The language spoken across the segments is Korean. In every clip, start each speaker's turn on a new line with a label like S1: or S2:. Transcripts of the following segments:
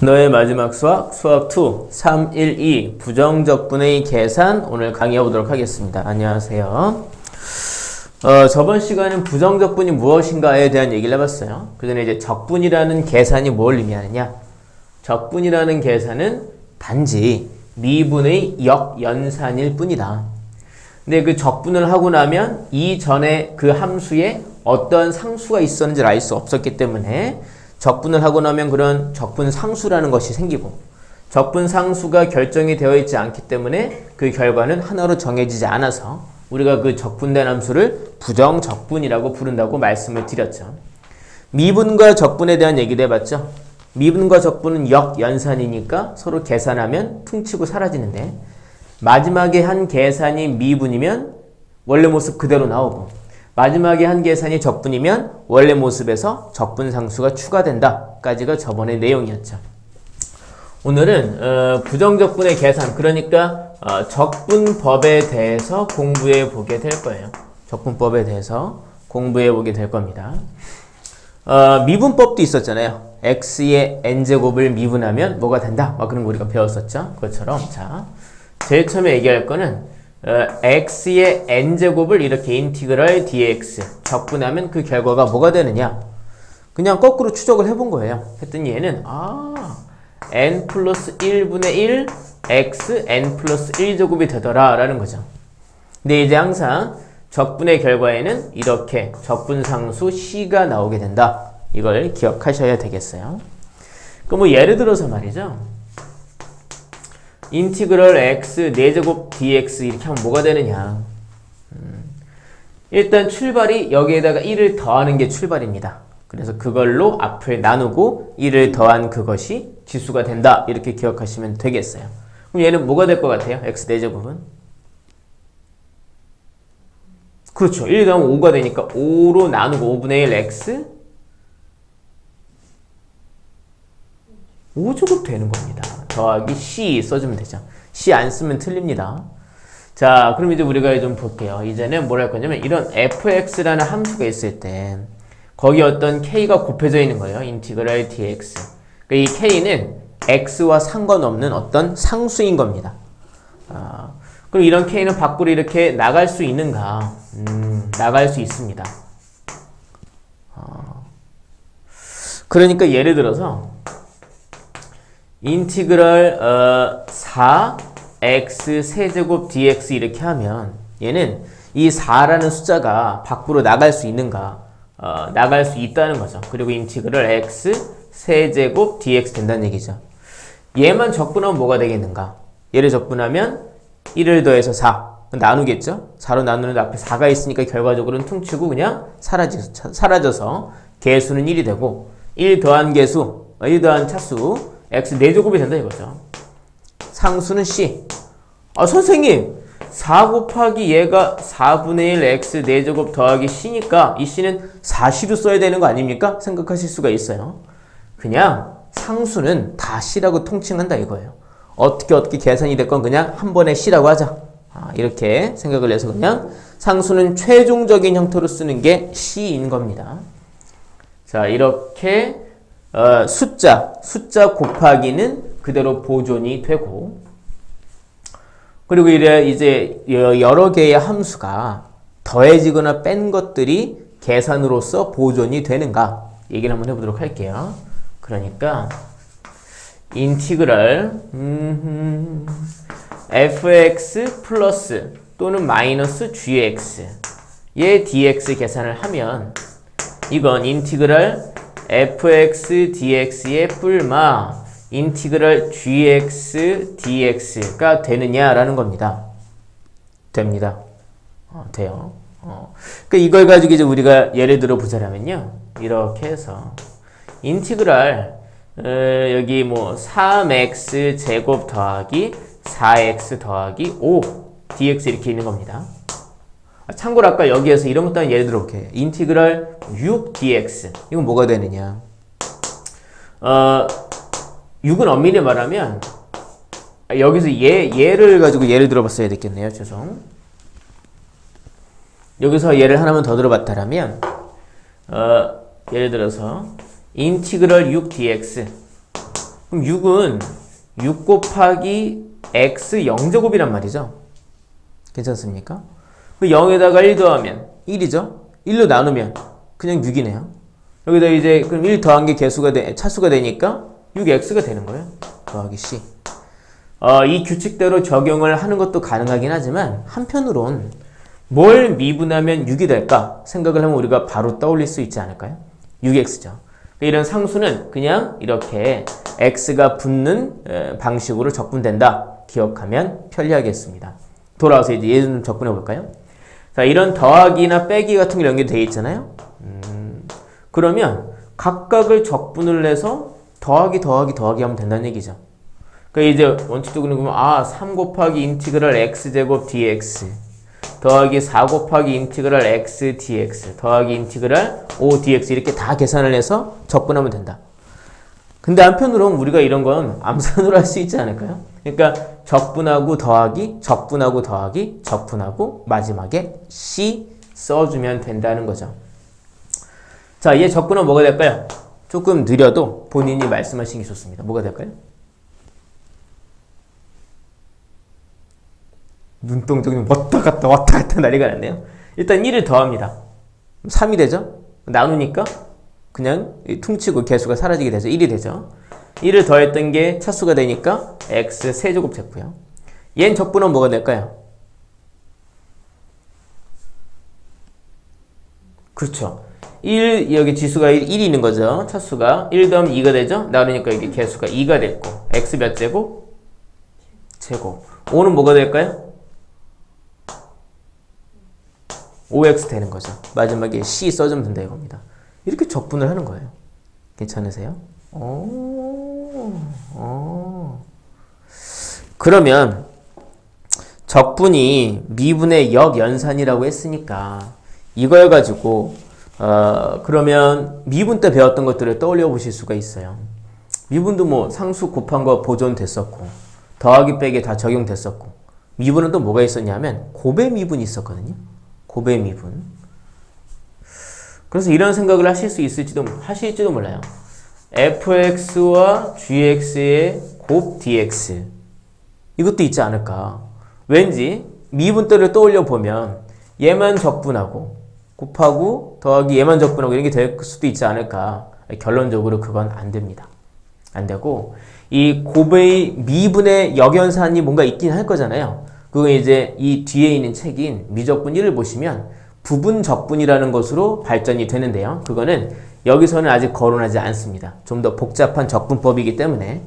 S1: 너의 마지막 수학, 수학 2, 312 부정적분의 계산 오늘 강의해 보도록 하겠습니다. 안녕하세요. 저번 시간은 부정적분이 무엇인가에 대한 얘기를 해봤어요. 그 전에 이제 적분이라는 계산이 뭘 의미하느냐? 적분이라는 계산은 단지 미분의 역연산일 뿐이다. 근데 그 적분을 하고 나면 이전에 그 함수에 어떤 상수가 있었는지를 알 수 없었기 때문에 적분을 하고 나면 그런 적분 상수라는 것이 생기고 적분 상수가 결정이 되어 있지 않기 때문에 그 결과는 하나로 정해지지 않아서 우리가 그 적분된 함수를 부정적분이라고 부른다고 말씀을 드렸죠. 미분과 적분에 대한 얘기도 해봤죠. 미분과 적분은 역연산이니까 서로 계산하면 퉁치고 사라지는데 마지막에 한 계산이 미분이면 원래 모습 그대로 나오고 마지막에 한 계산이 적분이면 원래 모습에서 적분 상수가 추가된다 까지가 저번의 내용이었죠. 오늘은 부정적분의 계산, 그러니까 적분법에 대해서 공부해 보게 될 거예요. 적분법에 대해서 공부해 보게 될 겁니다. 미분법도 있었잖아요. x의 n제곱을 미분하면 뭐가 된다? 막 그런 거 우리가 배웠었죠. 그것처럼 자, 제일 처음에 얘기할 거는 x의 n제곱을 이렇게 인티그럴 dx 적분하면 그 결과가 뭐가 되느냐? 그냥 거꾸로 추적을 해본 거예요. 했더니 얘는 n 플러스 1분의 1 x n 플러스 1제곱이 되더라 라는 거죠. 근데 이제 항상 적분의 결과에는 이렇게 적분상수 c가 나오게 된다. 이걸 기억하셔야 되겠어요. 그럼 뭐 예를 들어서 말이죠. 인티그럴 x 4제곱 dx 이렇게 하면 뭐가 되느냐. 일단 출발이 여기에다가 1을 더하는 게 출발입니다. 그래서 그걸로 앞을 나누고 1을 더한 그것이 지수가 된다. 이렇게 기억하시면 되겠어요. 그럼 얘는 뭐가 될 것 같아요? x 4제곱은? 그렇죠. 1 더하면 5가 되니까 5로 나누고 5분의 1 x 5제곱 되는 겁니다. 더하기 c 써주면 되죠. c 안 쓰면 틀립니다. 자, 그럼 이제 우리가 좀 볼게요. 이제는 뭘 할 거냐면 이런 fx라는 함수가 있을 때 거기 어떤 k가 곱해져 있는 거예요. 인티그럴 dx. 그러니까 이 k는 x와 상관없는 어떤 상수인 겁니다. 그럼 이런 k는 밖으로 이렇게 나갈 수 있는가? 나갈 수 있습니다. 그러니까 예를 들어서 인티그럴 4x 세제곱 dx 이렇게 하면 얘는 이 4라는 숫자가 밖으로 나갈 수 있는가? 나갈 수 있다는 거죠. 그리고 인티그럴 x 세제곱 dx 된다는 얘기죠. 얘만 적분하면 뭐가 되겠는가? 얘를 적분하면 1을 더해서 4 나누겠죠? 4로 나누는데 앞에 4가 있으니까 결과적으로는 퉁치고 그냥 사라져서 개수는 1이 되고 1 더한 개수, 1 더한 차수 x 4제곱이 된다 이거죠. 상수는 c. 선생님 4 곱하기 얘가 4분의 1 x 4제곱 더하기 c니까 이 c는 4c로 써야 되는 거 아닙니까? 생각하실 수가 있어요. 그냥 상수는 다 c라고 통칭한다 이거예요. 어떻게 계산이 됐건 그냥 한 번에 c라고 하자. 이렇게 생각을 해서 그냥 상수는 최종적인 형태로 쓰는 게 c인 겁니다. 자, 이렇게 숫자 곱하기는 그대로 보존이 되고, 그리고 이제 여러 개의 함수가 더해지거나 뺀 것들이 계산으로서 보존이 되는가 얘기를 한번 해보도록 할게요. 그러니까 인티그럴 fx 플러스 또는 마이너스 gx 의 dx 계산을 하면 이건 인티그럴 fx dx의 뿔마 인티그럴 gx dx가 되느냐라는 겁니다. 됩니다. 돼요. 그러니까 이걸 가지고 이제 우리가 예를 들어 보자면요. 이렇게 해서 인티그럴 여기 뭐 3x 제곱 더하기 4x 더하기 5 dx 이렇게 있는 겁니다. 참고로 아까 여기에서 이런 것도 예를 들어 볼게요. 인티그럴 6 dx 이건 뭐가 되느냐? 6은 엄밀히 말하면 여기서 얘를 가지고 예를 들어봤어야 됐겠네요. 죄송. 여기서 예를 하나만 더 들어봤다라면 예를 들어서 인티그럴 6 dx 그럼 6은 6 곱하기 x 0제곱이란 말이죠. 괜찮습니까? 0에다가 1 더하면 1이죠. 1로 나누면 그냥 6이네요. 여기다 이제 그럼 1 더한 게 차수가 되니까 6x가 되는 거예요. 더하기 c. 이 규칙대로 적용을 하는 것도 가능하긴 하지만 한편으론 뭘 미분하면 6이 될까 생각을 하면 우리가 바로 떠올릴 수 있지 않을까요? 6x죠. 이런 상수는 그냥 이렇게 x가 붙는 방식으로 적분된다. 기억하면 편리하겠습니다. 돌아와서 이제 예를 좀 적분해 볼까요? 자, 이런 더하기나 빼기 같은 게 연결되어 있잖아요. 그러면 각각을 적분을 해서 더하기 하면 된다는 얘기죠. 그러니까 이제 원칙적으로 보면 3 곱하기 인티그랄 x제곱 dx 더하기 4 곱하기 인티그랄 x dx 더하기 인티그랄 5 dx 이렇게 다 계산을 해서 적분하면 된다. 근데 한편으로 우리가 이런 건 암산으로 할 수 있지 않을까요? 그러니까 적분하고 더하기, 적분하고 더하기, 적분하고 마지막에 c 써주면 된다는 거죠. 자, 얘 적분은 뭐가 될까요? 조금 느려도 본인이 말씀하시는 게 좋습니다. 뭐가 될까요? 눈동정이 왔다 갔다 난리가 났네요. 일단 1을 더합니다. 3이 되죠? 나누니까 그냥 퉁치고 개수가 사라지게 되죠. 1이 되죠. 1을 더했던 게 차수가 되니까 x 세제곱 됐고요. 얘는 적분은 뭐가 될까요? 그렇죠. 1, 여기 지수가 1이 있는 거죠. 차수가 1 더하면 2가 되죠. 나누니까 여기 개수가 2가 됐고 x 몇 제곱? 제곱. 5는 뭐가 될까요? 5x 되는 거죠. 마지막에 c 써주면 된다 이겁니다. 이렇게 적분을 하는 거예요. 괜찮으세요? 그러면 적분이 미분의 역연산이라고 했으니까 이걸 가지고 그러면 미분 때 배웠던 것들을 떠올려 보실 수가 있어요. 미분도 뭐 상수 곱한 거 보존됐었고 더하기 빼기 다 적용됐었고 미분은 또 뭐가 있었냐면 곱의 미분이 있었거든요. 곱의 미분. 그래서 이런 생각을 하실지도 몰라요. fx와 gx의 곱 dx 이것도 있지 않을까. 왠지 미분대를 떠올려 보면 얘만 적분하고 곱하고 더하기 얘만 적분하고 이런 게 될 수도 있지 않을까. 결론적으로 그건 안 됩니다. 안 되고 이 곱의 미분의 역연산이 뭔가 있긴 할 거잖아요. 그건 이제 이 뒤에 있는 책인 미적분 1을 보시면 부분적분이라는 것으로 발전이 되는데요. 그거는 여기서는 아직 거론하지 않습니다. 좀 더 복잡한 적분법이기 때문에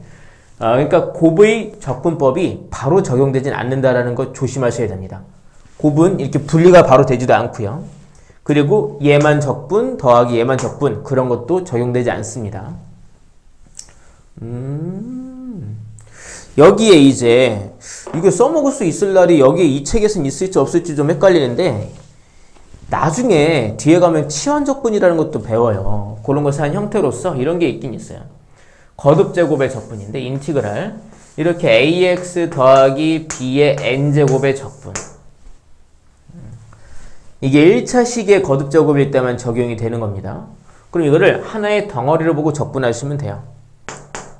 S1: 그러니까 곱의 적분법이 바로 적용되진 않는다라는 거 조심하셔야 됩니다. 곱은 이렇게 분리가 바로 되지도 않고요. 그리고 얘만 적분 더하기 얘만 적분 그런 것도 적용되지 않습니다. 여기에 이제 이거 써먹을 수 있을 날이 여기에 이 책에서는 있을지 없을지 좀 헷갈리는데 나중에 뒤에 가면 치환적분이라는 것도 배워요. 그런 것을 한 형태로서 이런 게 있긴 있어요. 거듭제곱의 적분인데 인티그랄 이렇게 ax 더하기 b의 n제곱의 적분 이게 1차식의 거듭제곱일 때만 적용이 되는 겁니다. 그럼 이거를 하나의 덩어리로 보고 적분하시면 돼요.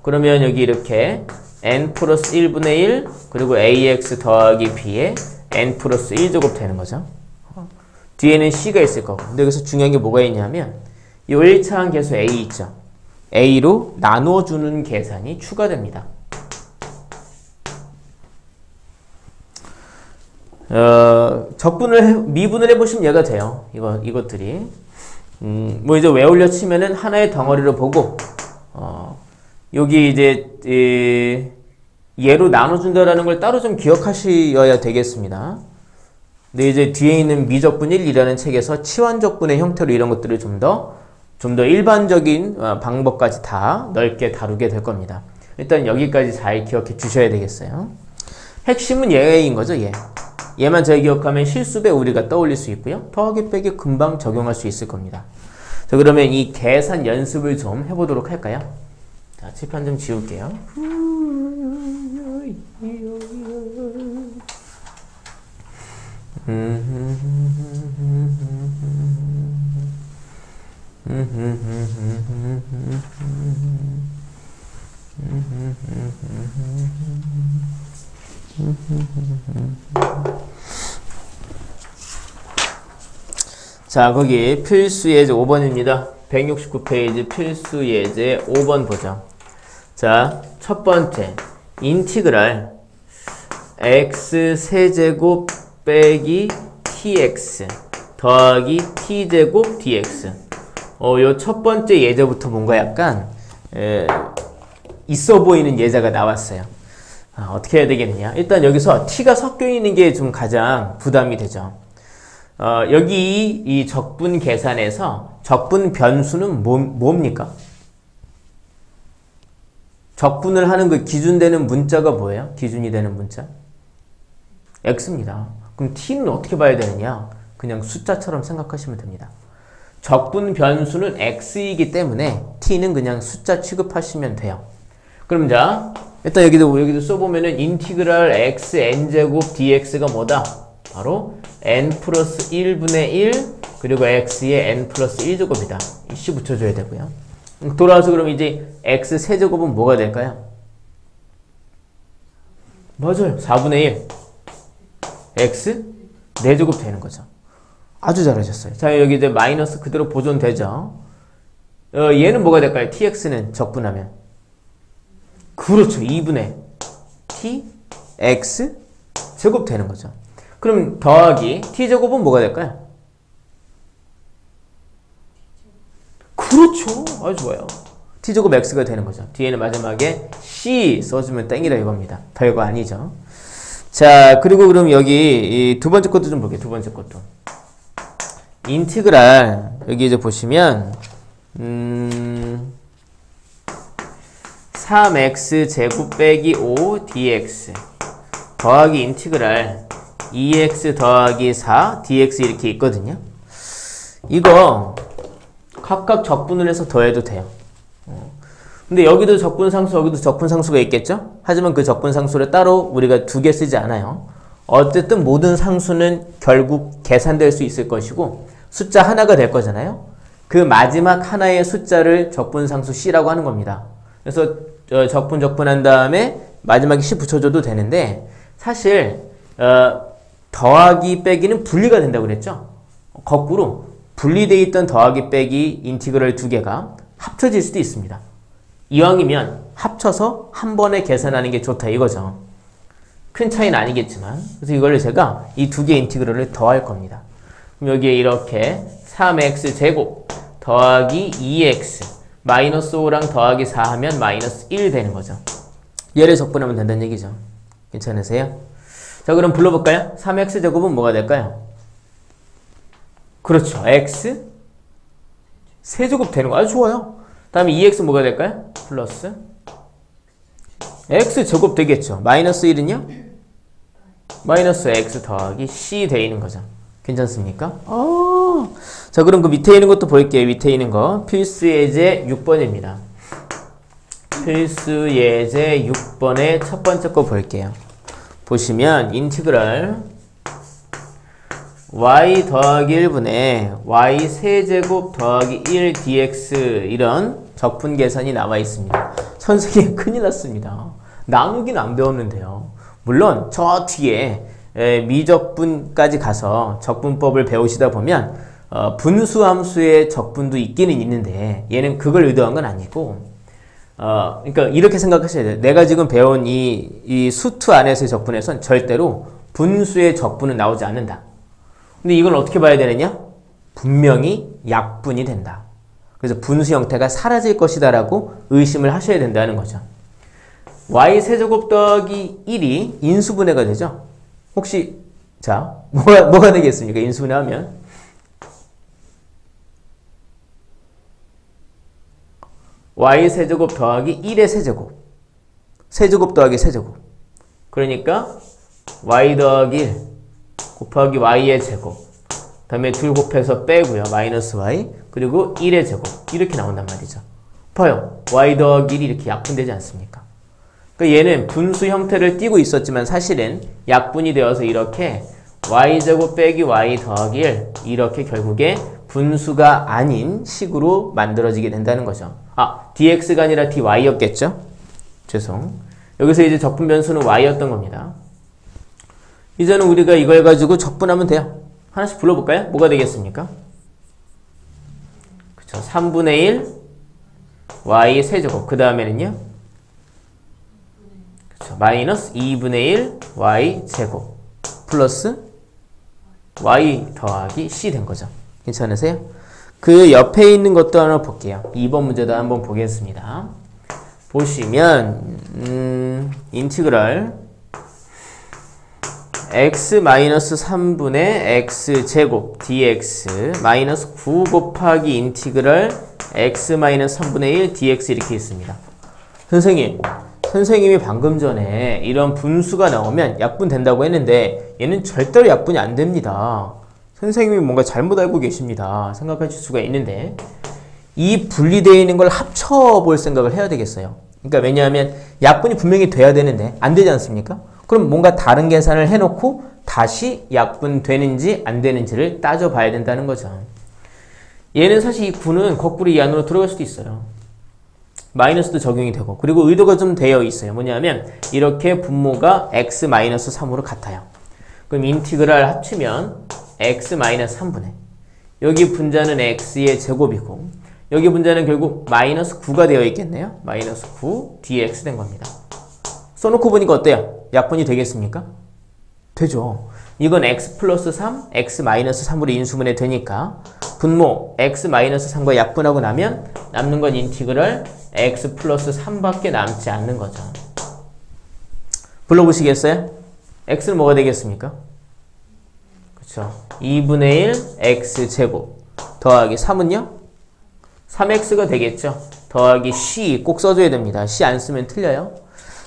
S1: 그러면 여기 이렇게 n 플러스 1분의 1 그리고 ax 더하기 b의 n 플러스 1제곱 되는 거죠. 뒤에는 c가 있을 거고 근데 여기서 중요한 게 뭐가 있냐면 이 1차항 계수 a 있죠. a로 나눠주는 계산이 추가됩니다. 미분을 해보시면 얘가 돼요. 이것들이. 뭐 이제 외우려 치면은 하나의 덩어리로 보고, 여기 이제, 얘로 나눠준다라는 걸 따로 좀 기억하셔야 되겠습니다. 근데 이제 뒤에 있는 미적분 1이라는 책에서 치환적분의 형태로 이런 것들을 좀 더 일반적인 방법까지 다 넓게 다루게 될 겁니다. 일단 여기까지 잘 기억해 주셔야 되겠어요. 핵심은 얘인 거죠, 얘. 얘만 잘 기억하면 실수배 우리가 떠올릴 수 있고요. 더하기 빼기 금방 적용할 수 있을 겁니다. 자, 그러면 이 계산 연습을 좀 해보도록 할까요? 자, 칠판 좀 지울게요. 자, 거기 필수 예제 5번입니다. 169페이지 필수 예제 5번 보죠. 자, 첫 번째 인티그랄 x 세제곱 빼기 tx 더하기 t제곱 dx. 요 첫 번째 예제부터 뭔가 약간 있어 보이는 예제가 나왔어요. 어떻게 해야 되겠느냐. 일단 여기서 t가 섞여 있는 게 좀 가장 부담이 되죠. 여기 이 적분 계산에서 적분 변수는 뭡니까? 적분을 하는 그 기준 되는 문자가 뭐예요? 기준이 되는 문자? x입니다. 그럼 t는 어떻게 봐야 되느냐? 그냥 숫자처럼 생각하시면 됩니다. 적분 변수는 x이기 때문에 t는 그냥 숫자 취급하시면 돼요. 그럼 자, 일단 여기도 써보면은 인티그랄 x n제곱 dx가 뭐다? 바로 n 플러스 1분의 1 그리고 x의 n 플러스 1제곱이다. 씨 붙여줘야 되고요. 돌아와서 그럼 이제 x 세제곱은 뭐가 될까요? 맞아요. 4분의 1 x 4제곱 되는 거죠. 아주 잘하셨어요. 자, 여기 이제 마이너스 그대로 보존되죠. 얘는 뭐가 될까요? tx는 적분하면 그렇죠. 2분의 t x 제곱 되는 거죠. 그럼 더하기 t제곱은 뭐가 될까요? 그렇죠. 아주 좋아요. t제곱 x가 되는 거죠. 뒤에는 마지막에 c 써주면 땡이다 이겁니다. 별거 아니죠. 자, 그리고 그럼 여기 이 두 번째 것도 좀 볼게요. 두 번째 것도. 인티그랄 여기 이제 보시면 3x 제곱 빼기 5 dx 더하기 인티그랄 2x 더하기 4 dx 이렇게 있거든요. 이거 각각 적분을 해서 더해도 돼요. 근데 여기도 적분상수 여기도 적분상수가 있겠죠? 하지만 그 적분상수를 따로 우리가 두 개 쓰지 않아요. 어쨌든 모든 상수는 결국 계산될 수 있을 것이고 숫자 하나가 될 거잖아요. 그 마지막 하나의 숫자를 적분상수 C라고 하는 겁니다. 그래서 적분한 다음에 마지막에 C 붙여줘도 되는데 사실 더하기 빼기는 분리가 된다고 그랬죠? 거꾸로 분리되어 있던 더하기 빼기 인티그럴 두 개가 합쳐질 수도 있습니다. 이왕이면 합쳐서 한 번에 계산하는 게 좋다 이거죠. 큰 차이는 아니겠지만 그래서 이걸 제가 이 두 개의 인티그럴을 더할 겁니다. 그럼 여기에 이렇게 3x 제곱 더하기 2x 마이너스 5랑 더하기 4 하면 마이너스 1 되는 거죠. 얘를 적분하면 된다는 얘기죠. 괜찮으세요? 자, 그럼 불러볼까요? 3x 제곱은 뭐가 될까요? 그렇죠. x 세제곱 되는 거 아주 좋아요. 다음에 2x 뭐가 될까요? 플러스 x 제곱 되겠죠. 마이너스 1은요? 마이너스 x 더하기 c 돼 있는 거죠. 괜찮습니까? 자, 그럼 그 밑에 있는 것도 볼게요. 밑에 있는 거 필수 예제 6번입니다. 필수 예제 6번의 첫 번째 거 볼게요. 보시면 인티그랄 y 더하기 1분의 y 세제곱 더하기 1 dx 이런 적분 계산이 나와 있습니다. 선생님 큰일 났습니다. 나누기는 안 배웠는데요. 물론 저 뒤에 미적분까지 가서 적분법을 배우시다 보면 분수함수의 적분도 있기는 있는데 얘는 그걸 의도한 건 아니고 그러니까 이렇게 생각하셔야 돼요. 내가 지금 배운 이 수투 안에서의 적분에선 절대로 분수의 적분은 나오지 않는다. 근데 이건 어떻게 봐야 되느냐? 분명히 약분이 된다. 그래서 분수 형태가 사라질 것이다 라고 의심을 하셔야 된다는 거죠. y 세제곱 더하기 1이 인수분해가 되죠? 혹시 자 뭐가 되겠습니까? 인수분해하면 y 세제곱 더하기 1의 세제곱 세제곱 더하기 세제곱 그러니까 y 더하기 1 곱하기 y의 제곱 다음에 둘 곱해서 빼고요. 마이너스 y 그리고 1의 제곱 이렇게 나온단 말이죠. 봐요. y 더하기 1이 이렇게 약분되지 않습니까? 그러니까 얘는 분수 형태를 띠고 있었지만 사실은 약분이 되어서 이렇게 y제곱 빼기 y 더하기 1 이렇게 결국에 분수가 아닌 식으로 만들어지게 된다는 거죠. dx가 아니라 dy였겠죠? 죄송. 여기서 이제 적분 변수는 y였던 겁니다. 이제는 우리가 이걸 가지고 적분하면 돼요. 하나씩 불러볼까요? 뭐가 되겠습니까? 그쵸. 3분의 1 y 세제곱. 그 다음에는요? 그쵸. 마이너스 2분의 1 y 제곱. 플러스 y 더하기 c 된 거죠. 괜찮으세요? 그 옆에 있는 것도 하나 볼게요. 2번 문제도 한번 보겠습니다. 보시면 인티그랄 x-3분의 x제곱 dx 마이너스 9 곱하기 인티그랄 x-3분의 1 dx 이렇게 있습니다. 선생님이 방금 전에 이런 분수가 나오면 약분 된다고 했는데 얘는 절대로 약분이 안 됩니다. 선생님이 뭔가 잘못 알고 계십니다. 생각하실 수가 있는데 이 분리되어 있는 걸 합쳐볼 생각을 해야 되겠어요. 그러니까 왜냐하면 약분이 분명히 돼야 되는데 안 되지 않습니까? 그럼 뭔가 다른 계산을 해놓고 다시 약분되는지 안 되는지를 따져봐야 된다는 거죠. 얘는 사실 이 9는 거꾸로 이 안으로 들어갈 수도 있어요. 마이너스도 적용이 되고 그리고 의도가 좀 되어 있어요. 뭐냐면 이렇게 분모가 x-3으로 같아요. 그럼 인티그랄 합치면 x-3분의 여기 분자는 x의 제곱이고 여기 분자는 결국 마이너스 9가 되어 있겠네요. 마이너스 9 dx 된 겁니다. 써놓고 보니까 어때요? 약분이 되겠습니까? 되죠. 이건 x 플러스 3, x 마이너스 3으로 인수분해 되니까 분모 x 마이너스 3과 약분하고 나면 남는 건 인티그랄 x 플러스 3밖에 남지 않는 거죠. 불러보시겠어요? x는 뭐가 되겠습니까? 그렇죠. 2분의 1 x제곱 더하기 3은요? 3x가 되겠죠. 더하기 c 꼭 써줘야 됩니다. c 안 쓰면 틀려요.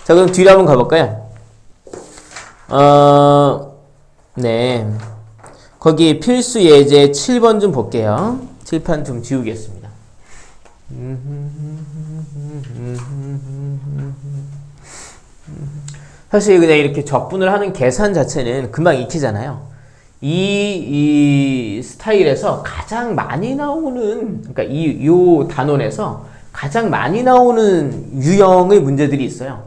S1: 자, 그럼 뒤로 한번 가볼까요? 네. 거기 필수 예제 7번 좀 볼게요. 칠판 좀 지우겠습니다. 사실 그냥 이렇게 적분을 하는 계산 자체는 금방 익히잖아요. 이 스타일에서 가장 많이 나오는, 그러니까 요 단원에서 가장 많이 나오는 유형의 문제들이 있어요.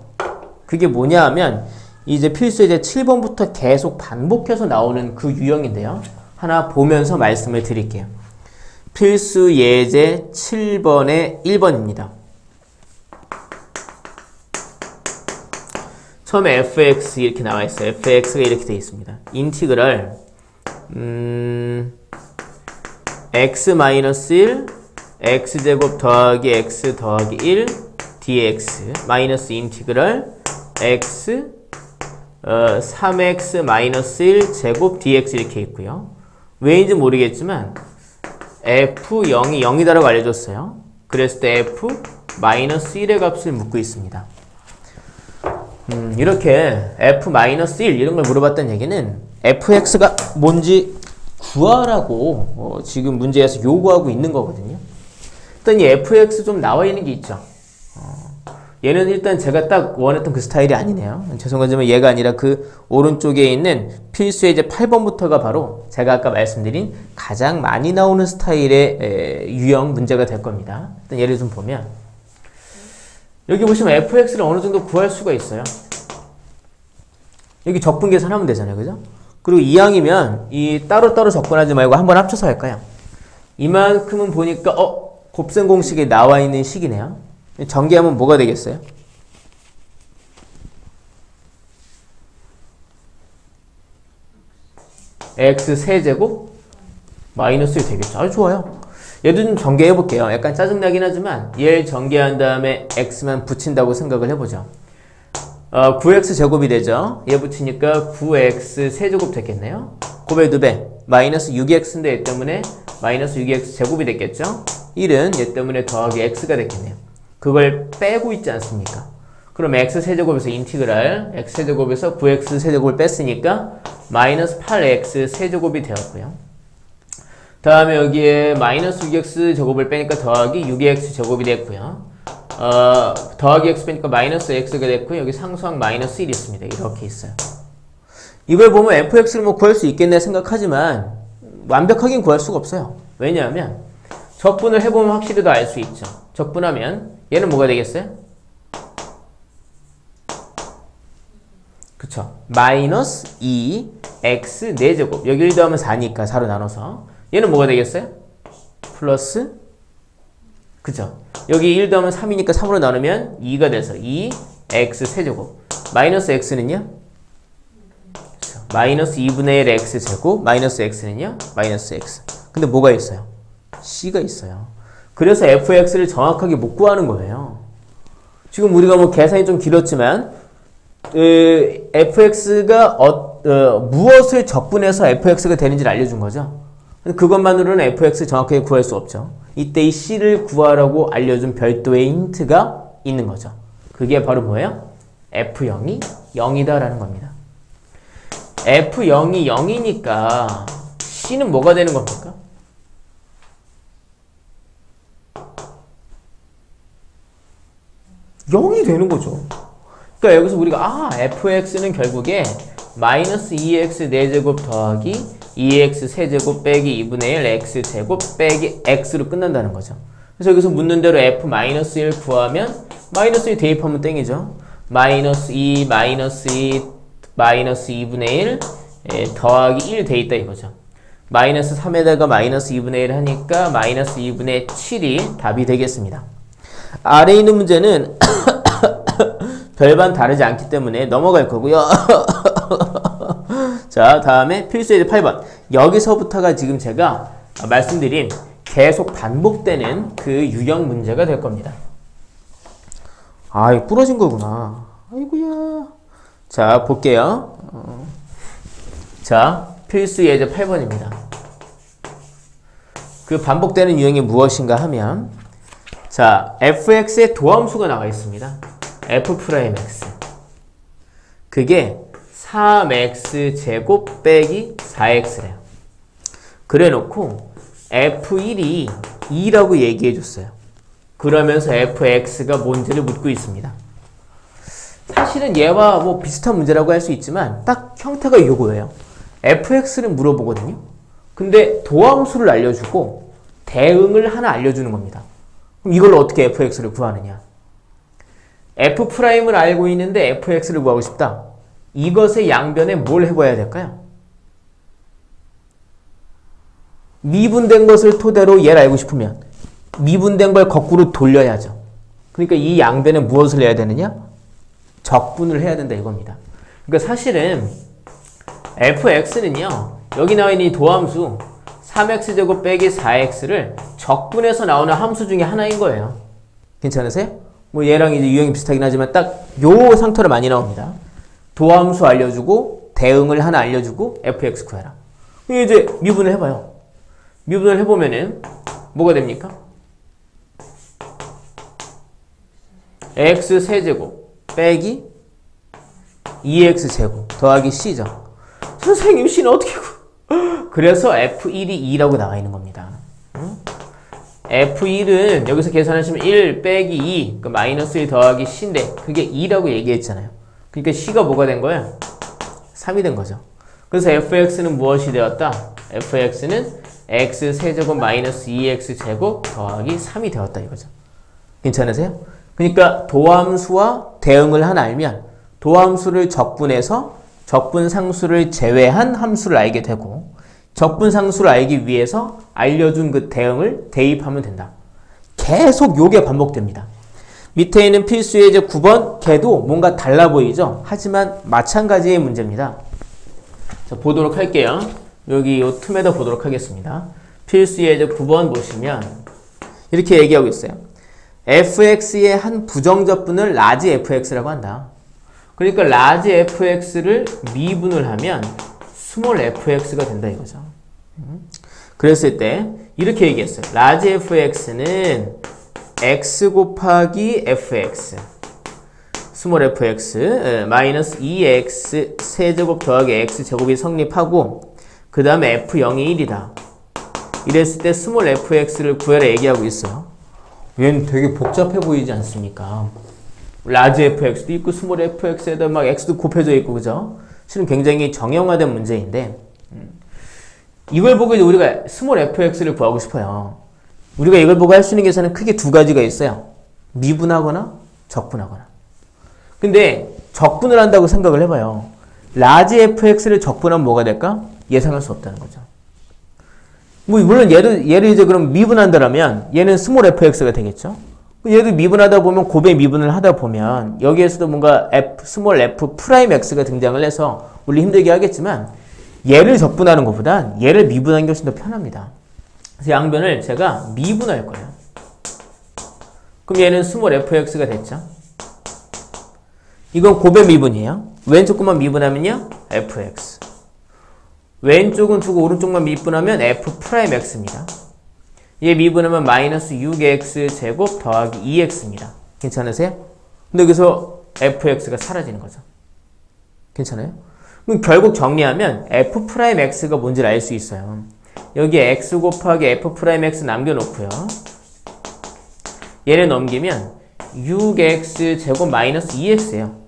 S1: 그게 뭐냐 하면 이제 필수 예제 7번부터 계속 반복해서 나오는 그 유형인데요. 하나 보면서 말씀을 드릴게요. 필수 예제 7번의 1번입니다. 처음에 fx 이렇게 나와 있어요. fx가 이렇게 되어 있습니다. 인티그랄 x-1 x제곱 더하기 x 더하기 1 dx 마이너스 인티그랄 x 3x-1 제곱 dx 이렇게 있고요. 왜인지 모르겠지만 f0이 0이다라고 알려줬어요. 그랬을 때 f-1의 값을 묻고 있습니다. 이렇게 f-1 이런 걸 물어봤다는 얘기는 fx가 뭔지 구하라고 지금 문제에서 요구하고 있는 거거든요. 일단 이 fx 좀 나와 있는 게 있죠. 얘는 일단 제가 딱 원했던 그 스타일이 아니네요. 죄송하지만 얘가 아니라 그 오른쪽에 있는 필수 예제 8번부터가 바로 제가 아까 말씀드린 가장 많이 나오는 스타일의 유형 문제가 될 겁니다. 일단 예를 좀 보면 여기 보시면 fx를 어느 정도 구할 수가 있어요. 여기 적분 계산하면 되잖아요. 그죠? 그리고 이항이면 이 따로따로 적분하지 말고 한번 합쳐서 할까요? 이만큼은 보니까 곱셈 공식에 나와 있는 식이네요. 전개하면 뭐가 되겠어요? x 세제곱 마이너스 1 되겠죠. 아주 좋아요. 얘도 좀 전개해 볼게요. 약간 짜증나긴 하지만 얘를 전개한 다음에 x만 붙인다고 생각을 해보죠. 9x 제곱이 되죠. 얘 붙이니까 9x 세제곱 됐겠네요. 곱의 2배 마이너스 6x인데 얘 때문에 마이너스 6x 제곱이 됐겠죠. 1은 얘 때문에 더하기 x가 됐겠네요. 그걸 빼고 있지 않습니까? 그럼 x 세제곱에서 인티그랄 x 세제곱에서 9x 세제곱을 뺐으니까 마이너스 8x 세제곱이 되었고요. 다음에 여기에 마이너스 6x 제곱을 빼니까 더하기 6x 제곱이 됐고요. 더하기 x 빼니까 마이너스 x가 됐고 여기 상수항 마이너스 1이 있습니다. 이렇게 있어요. 이걸 보면 fx를 뭐 구할 수 있겠네 생각하지만 완벽하게 구할 수가 없어요. 왜냐하면 적분을 해보면 확실히 더 알 수 있죠. 적분하면 얘는 뭐가 되겠어요? 그쵸? 마이너스 2x 4제곱. 여기 1 더하면 4니까 4로 나눠서. 얘는 뭐가 되겠어요? 플러스, 그쵸? 여기 1 더하면 3이니까 3으로 나누면 2가 돼서 2x 세제곱. 마이너스 x는요? 그쵸? 마이너스 2분의 1 x제곱. 마이너스 x는요? 마이너스 x. 근데 뭐가 있어요? c가 있어요. 그래서 fx를 정확하게 못 구하는 거예요. 지금 우리가 뭐 계산이 좀 길었지만 fx가 무엇을 적분해서 fx가 되는지를 알려준 거죠. 그것만으로는 fx 정확하게 구할 수 없죠. 이때 이 c를 구하라고 알려준 별도의 힌트가 있는 거죠. 그게 바로 뭐예요? f0이 0이다라는 겁니다. f0이 0이니까 c는 뭐가 되는 겁니까? 0이 되는 거죠. 그러니까 여기서 우리가 fx는 결국에 마이너스 2x 4제곱 더하기 2x 세제곱 빼기 2분의 1 x제곱 빼기 x로 끝난다는 거죠. 그래서 여기서 묻는 대로 f 마이너스 1 구하면 마이너스 1 대입하면 땡이죠. 마이너스 2 마이너스 2 마이너스 2분의 1 더하기 1 돼 있다 이거죠. 마이너스 3에다가 마이너스 2분의 1 하니까 마이너스 2분의 7이 답이 되겠습니다. 아래에 있는 문제는 별반 다르지 않기 때문에 넘어갈 거고요. 자, 다음에 필수예제 8번. 여기서부터가 지금 제가 말씀드린 계속 반복되는 그 유형 문제가 될 겁니다. 이거 부러진 거구나. 아이고야. 자, 볼게요. 자, 필수예제 8번입니다. 그 반복되는 유형이 무엇인가 하면, 자, fx의 도함수가 나와 있습니다. f'x. 그게 3x 제곱 빼기 4x래요. 그래 놓고 f1이 2라고 얘기해 줬어요. 그러면서 fx가 뭔지를 묻고 있습니다. 사실은 얘와 뭐 비슷한 문제라고 할 수 있지만 딱 형태가 이거예요. fx를 물어보거든요. 근데 도함수를 알려주고 대응을 하나 알려주는 겁니다. 그럼 이걸 어떻게 fx를 구하느냐? f'을 알고 있는데 fx를 구하고 싶다. 이것의 양변에 뭘 해봐야 될까요? 미분된 것을 토대로 얘를 알고 싶으면 미분된 걸 거꾸로 돌려야죠. 그러니까 이 양변에 무엇을 해야 되느냐? 적분을 해야 된다 이겁니다. 그러니까 사실은 fx는요. 여기 나와 있는 이 도함수 3x제곱 빼기 4x를 적분해서 나오는 함수 중에 하나인 거예요. 괜찮으세요? 뭐 얘랑 이제 유형이 비슷하긴 하지만 딱 요 상태로 많이 나옵니다. 도함수 알려주고 대응을 하나 알려주고 fx 구해라. 이제 미분을 해봐요. 미분을 해보면은 뭐가 됩니까? x 세제곱 빼기 2x 제곱 더하기 c죠. 선생님 c는 어떻게 그래서 f1이 2라고 나와 있는 겁니다. f1은 여기서 계산하시면 1 빼기 2 그러니까 마이너스 1 더하기 c인데 그게 2라고 얘기했잖아요. 그러니까 c가 뭐가 된 거예요? 3이 된 거죠. 그래서 fx는 무엇이 되었다? fx는 x 세제곱 마이너스 2x 제곱 더하기 3이 되었다 이거죠. 괜찮으세요? 그러니까 도함수와 대응을 하나 알면 도함수를 적분해서 적분상수를 제외한 함수를 알게 되고 적분상수를 알기 위해서 알려준 그 대응을 대입하면 된다. 계속 요게 반복됩니다. 밑에 있는 필수예제 9번 걔도 뭔가 달라 보이죠? 하지만 마찬가지의 문제입니다. 자, 보도록 할게요. 여기 요 틈에다 보도록 하겠습니다. 필수예제 9번 보시면 이렇게 얘기하고 있어요. fx의 한 부정적분을 라지 fx라고 한다. 그러니까 라지 fx를 미분을 하면 스몰 fx가 된다 이거죠. 그랬을 때 이렇게 얘기했어요. 라지 fx는 x 곱하기 fx 스몰 fx 마이너스 2x 세제곱 더하기 x제곱이 성립하고 그 다음에 f0이 1이다. 이랬을 때 스몰 fx를 구해라 얘기하고 있어요. 얘는 되게 복잡해 보이지 않습니까? 라지 fx도 있고 스몰 fx에다 막 x도 곱해져 있고 그죠? 실은 굉장히 정형화된 문제인데 이걸 보고 이제 우리가 스몰 fx를 구하고 싶어요. 우리가 이걸 보고 할 수 있는 계산은 크게 두 가지가 있어요. 미분하거나 적분하거나. 근데 적분을 한다고 생각을 해봐요. 라지 fx를 적분하면 뭐가 될까? 예상할 수 없다는 거죠. 뭐 물론 얘를 이제 그럼 미분한다라면 얘는 스몰 fx가 되겠죠. 얘도 미분하다 보면 곱의 미분을 하다 보면 여기에서도 뭔가 스몰 f 프라임 x가 등장을 해서 우리 힘들게 하겠지만 얘를 적분하는 것보단 얘를 미분하는 게 훨씬 더 편합니다. 그래서 양변을 제가 미분할 거예요. 그럼 얘는 스몰 fx가 됐죠. 이건 곱의 미분이에요. 왼쪽 것만 미분하면요 fx. 왼쪽은 두고 오른쪽만 미분하면 f 프라임 x입니다. 얘 미분하면 마이너스 6x 제곱 더하기 2x입니다. 괜찮으세요? 근데 여기서 fx가 사라지는 거죠. 괜찮아요? 그럼 결국 정리하면 f 프라임 x가 뭔지를 알 수 있어요. 여기에 x 곱하기 f 프라임 x 남겨놓고요. 얘를 넘기면 6x 제곱 마이너스 2x예요.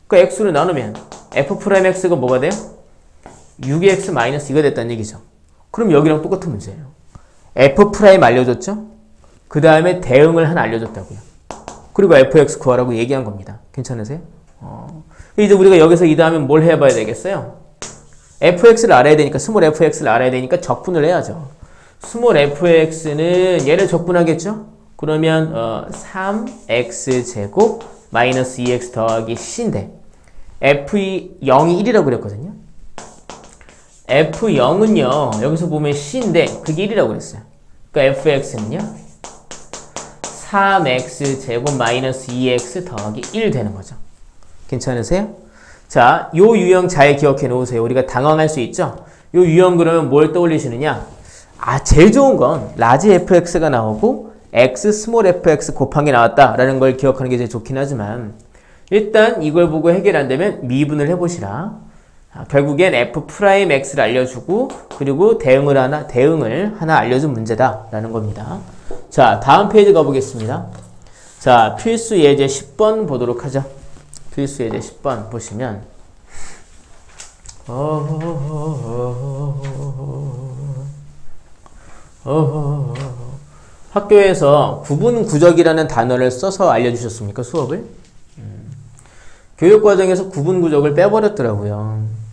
S1: 그러니까 x로 나누면 f 프라임 x가 뭐가 돼요? 6x 마이너스 2가 됐다는 얘기죠. 그럼 여기랑 똑같은 문제예요. f 프라임 알려줬죠? 그 다음에 대응을 하나 알려줬다고요. 그리고 fx 구하라고 얘기한 겁니다. 괜찮으세요? 이제 우리가 여기서 이 다음에 뭘 해봐야 되겠어요? fx를 알아야 되니까, 스몰 fx를 알아야 되니까 적분을 해야죠. 스몰 fx는 얘를 적분하겠죠? 그러면 3x제곱 마이너스 2x 더하기 c인데 f0이 1이라고 그랬거든요. f0은요 여기서 보면 c인데 그게 1이라고 그랬어요. 그러니까 fx는요 3x제곱 마이너스 2x 더하기 1 되는 거죠. 괜찮으세요? 자, 요 유형 잘 기억해 놓으세요. 우리가 당황할 수 있죠? 요 유형 그러면 뭘 떠올리시느냐? 제일 좋은 건 라지 fx가 나오고 x 스몰 fx 곱한 게 나왔다라는 걸 기억하는 게 제일 좋긴 하지만 일단 이걸 보고 해결 안 되면 미분을 해보시라. 결국엔 f 프라임 x를 알려주고 그리고 대응을 하나 알려준 문제다라는 겁니다. 자, 다음 페이지 가보겠습니다. 자, 필수 예제 10번 보도록 하죠. 필수 예제 10번 보시면 학교에서 구분구적이라는 단어를 써서 알려주셨습니까? 수업을? 교육과정에서 구분구적을 빼버렸더라고요.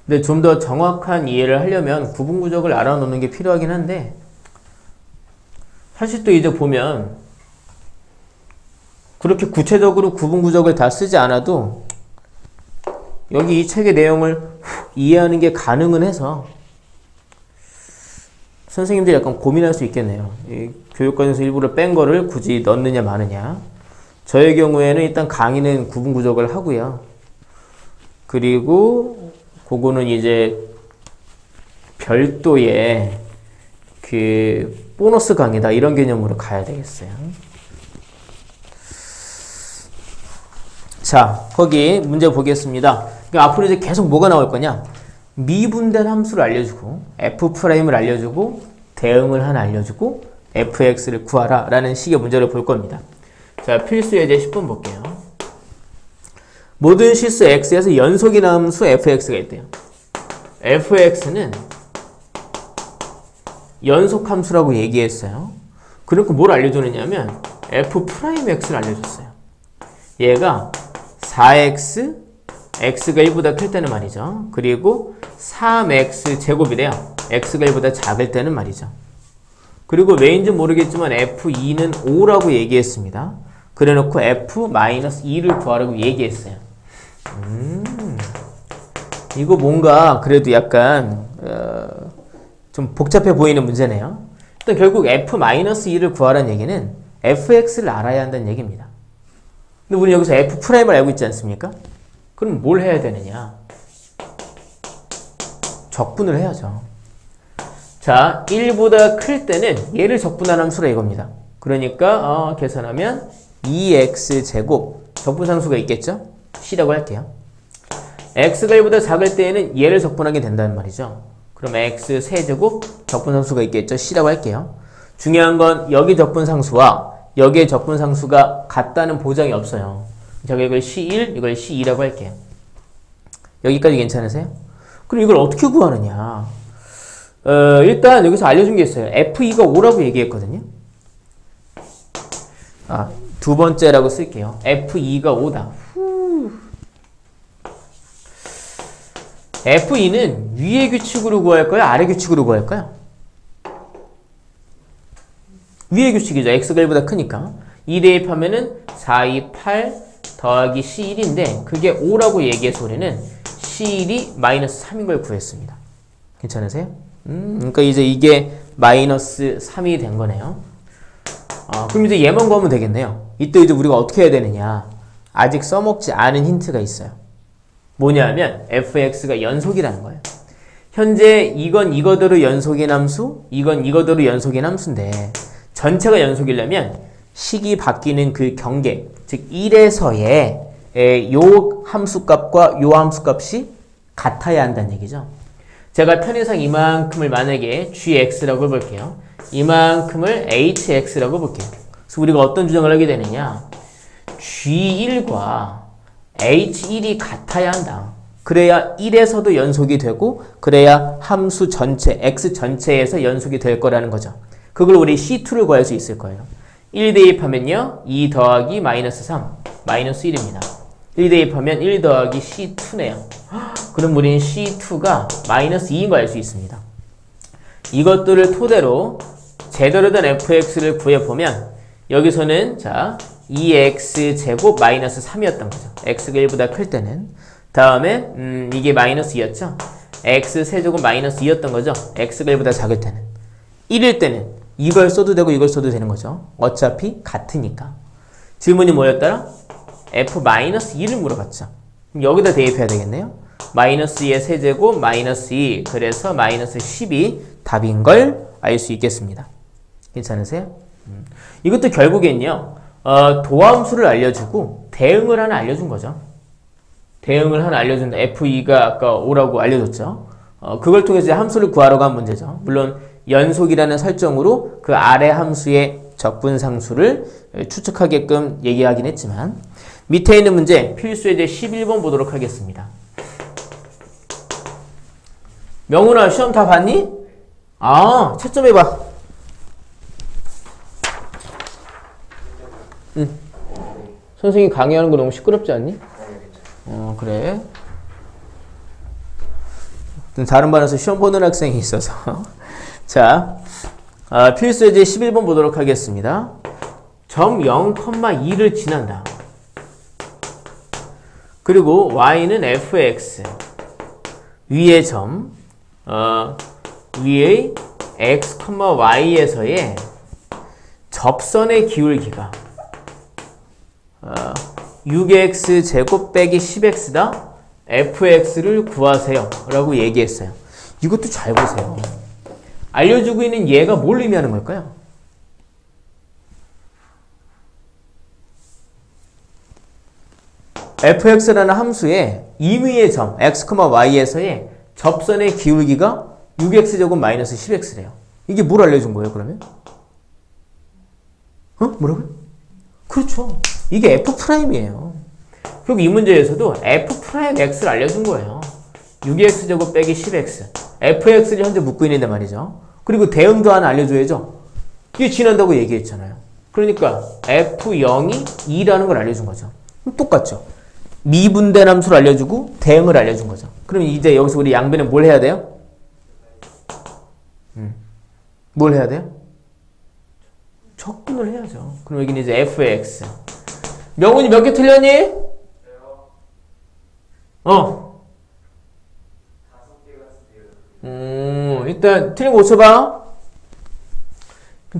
S1: 근데 좀 더 정확한 이해를 하려면 구분구적을 알아놓는 게 필요하긴 한데 사실 또 이제 보면 그렇게 구체적으로 구분구적을 다 쓰지 않아도 여기 이 책의 내용을 이해하는 게 가능은 해서 선생님들이 약간 고민할 수 있겠네요. 이 교육과정에서 일부러 뺀 거를 굳이 넣느냐 마느냐. 저의 경우에는 일단 강의는 구분구적을 하고요. 그리고 그거는 이제 별도의 그 보너스 강의다 이런 개념으로 가야 되겠어요. 자, 거기 문제 보겠습니다. 그러니까 앞으로 이제 계속 뭐가 나올 거냐? 미분된 함수를 알려주고 f'을 알려주고 대응을 하나 알려주고 fx를 구하라 라는 식의 문제를 볼 겁니다. 자, 필수 예제 10번 볼게요. 모든 실수 x에서 연속이 나온 함수 fx가 있대요. fx는 연속 함수라고 얘기했어요. 그리고 뭘 알려주느냐면 f'x를 알려줬어요. 얘가 4x, x가 1보다 클 때는 말이죠. 그리고 3x 제곱이래요. x가 1보다 작을 때는 말이죠. 그리고 왜인지 모르겠지만 f2는 5라고 얘기했습니다. 그래놓고 f-2를 구하라고 얘기했어요. 이거 뭔가 그래도 약간 좀 복잡해 보이는 문제네요. 일단 결국 f-2를 구하라는 얘기는 fx를 알아야 한다는 얘기입니다. 근데 우리 여기서 f'을 알고 있지 않습니까? 그럼 뭘 해야 되느냐? 적분을 해야죠. 자, 1보다 클 때는 얘를 적분한 함수라 이겁니다. 그러니까 계산하면 2x제곱 적분상수가 있겠죠? c라고 할게요. x가 1보다 작을 때에는 얘를 적분하게 된다는 말이죠. 그럼 x 세제곱 적분상수가 있겠죠? c라고 할게요. 중요한 건 여기 적분상수와 여기의 적분상수가 같다는 보장이 없어요. 제가 이걸 C1, 이걸 C2라고 할게요. 여기까지 괜찮으세요? 그럼 이걸 어떻게 구하느냐? 일단 여기서 알려준 게 있어요. F2가 5라고 얘기했거든요. 두 번째라고 쓸게요. F2가 5다. F2는 위의 규칙으로 구할까요? 아래 규칙으로 구할까요? 위의 규칙이죠. x가 1보다 크니까. 2 대입하면은 4, 2, 8 더하기 C1인데 그게 5라고 얘기해서 우리는 C1이 마이너스 3인 걸 구했습니다. 괜찮으세요? 그러니까 이제 이게 마이너스 3이 된 거네요. 그럼 이제 얘만 구하면 되겠네요. 이때 이제 우리가 어떻게 해야 되느냐. 아직 써먹지 않은 힌트가 있어요. 뭐냐면 fx가 연속이라는 거예요. 현재 이건 이거대로 연속인 함수, 이건 이거대로 연속인 함수인데 전체가 연속이려면 식이 바뀌는 그 경계, 즉 1에서의 요 함수값과 요 함수값이 같아야 한다는 얘기죠. 제가 편의상 이만큼을 만약에 gx라고 해볼게요. 이만큼을 hx라고 볼게요. 그래서 우리가 어떤 주장을 하게 되느냐. g1과 h1이 같아야 한다. 그래야 1에서도 연속이 되고 그래야 함수 전체, x 전체에서 연속이 될 거라는 거죠. 그걸 우리 C2를 구할 수 있을 거예요. 1 대입하면요. 2 더하기 마이너스 3, 마이너스 1입니다. 1 대입하면 1 더하기 C2네요. 그럼 우리는 C2가 마이너스 2인 거 알 수 있습니다. 이것들을 토대로 제대로 된 fx를 구해보면 여기서는 자 2x 제곱 마이너스 3이었던 거죠. x가 1보다 클 때는. 다음에 이게 마이너스 2였죠. x 세제곱 마이너스 2였던 거죠. x가 1보다 작을 때는. 1일 때는 이걸 써도 되고 이걸 써도 되는 거죠. 어차피 같으니까. 질문이 뭐였더라? f-2를 물어봤죠. 그럼 여기다 대입해야 되겠네요. 마이너스 2의 세제곱 마이너스 2. 그래서 마이너스 10이 답인 걸 알 수 있겠습니다. 괜찮으세요? 이것도 결국엔요. 도함수를 알려주고 대응을 하나 알려준 거죠. 대응을 하나 알려준다. f2가 아까 5라고 알려줬죠. 그걸 통해서 이제 함수를 구하러 간 문제죠. 물론 연속이라는 설정으로 그 아래 함수의 적분상수를 추측하게끔 얘기하긴 했지만 밑에 있는 문제 필수 예제 11번 보도록 하겠습니다. 명훈아 시험 다 봤니? 채점해봐. 선생님이 강의하는 거 너무 시끄럽지 않니? 그래. 다른 반에서 시험 보는 학생이 있어서. 자, 필수 예제 11번 보도록 하겠습니다. 점 0,2를 지난다. 그리고 y는 fx. 위의 점, 위의 x, y에서의 접선의 기울기가 6x 제곱 빼기 10x다. fx를 구하세요. 라고 얘기했어요. 이것도 잘 보세요. 알려주고 있는 얘가 뭘 의미하는 걸까요? fx라는 함수의 임의의 점 x, y에서의 접선의 기울기가 6x제곱 마이너스 10x래요. 이게 뭘 알려준 거예요, 그러면? 뭐라고요? 그렇죠. 이게 f'이에요. 그리고 이 문제에서도 f'x를 알려준 거예요. 6x제곱 빼기 10x. fx를 현재 묻고 있는데 말이죠. 그리고 대응도 하나 알려줘야죠. 이게 지난다고 얘기했잖아요. 그러니까 f0이 2라는 걸 알려준 거죠. 똑같죠. 미분된 함수를 알려주고 대응을 알려준 거죠. 그럼 이제 여기서 우리 양변에 뭘 해야 돼요? 뭘 해야 돼요? 적분을 해야죠. 그럼 여기는 이제 fx. 명훈이 몇 개 틀렸니? 일단 틀린 거 고쳐봐.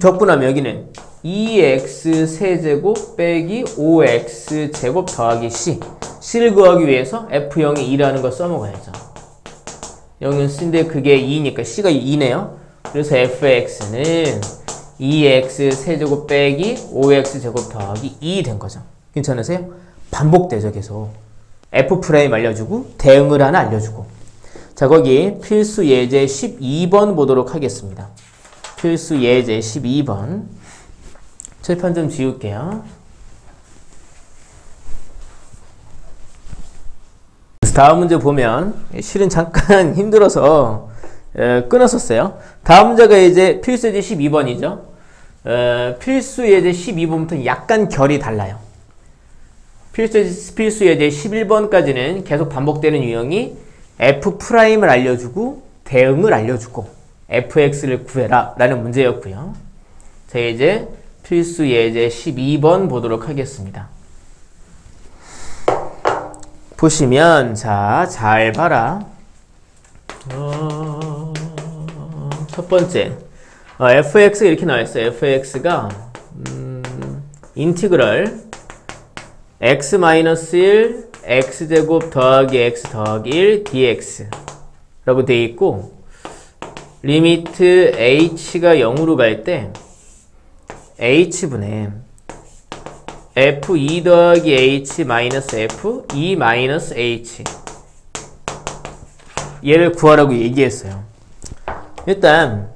S1: 적분하면 여기는 2x 세제곱 빼기 5x 제곱 더하기 c. c를 구하기 위해서 f0이 2라는 걸 써먹어야죠. 여기는 c인데 그게 2니까 c가 2네요. 그래서 fx는 2x 세제곱 빼기 5x 제곱 더하기 2 된 거죠. 괜찮으세요? 반복되죠, 계속. f' 알려주고 대응을 하나 알려주고. 자, 거기 필수 예제 12번 보도록 하겠습니다. 필수 예제 12번. 칠판 좀 지울게요. 다음 문제 보면 실은 잠깐 힘들어서 끊었었어요. 다음 문제가 이제 필수 예제 12번이죠. 필수 예제 12번부터 약간 결이 달라요. 필수 예제 11번까지는 계속 반복되는 유형이 F'을 알려주고 대응을 알려주고 fx를 구해라 라는 문제였고요. 자, 이제 필수 예제 12번 보도록 하겠습니다. 보시면 자, 잘 봐라. 첫 번째 fx 이렇게 나와있어요. fx가 인티그럴 x-1 x제곱 더하기 x 더하기 1 dx 라고 되어 있고, 리미트 h가 0으로 갈 때 h분의 f2 더하기 h 마이너스 f 2 마이너스 h 얘를 구하라고 얘기했어요. 일단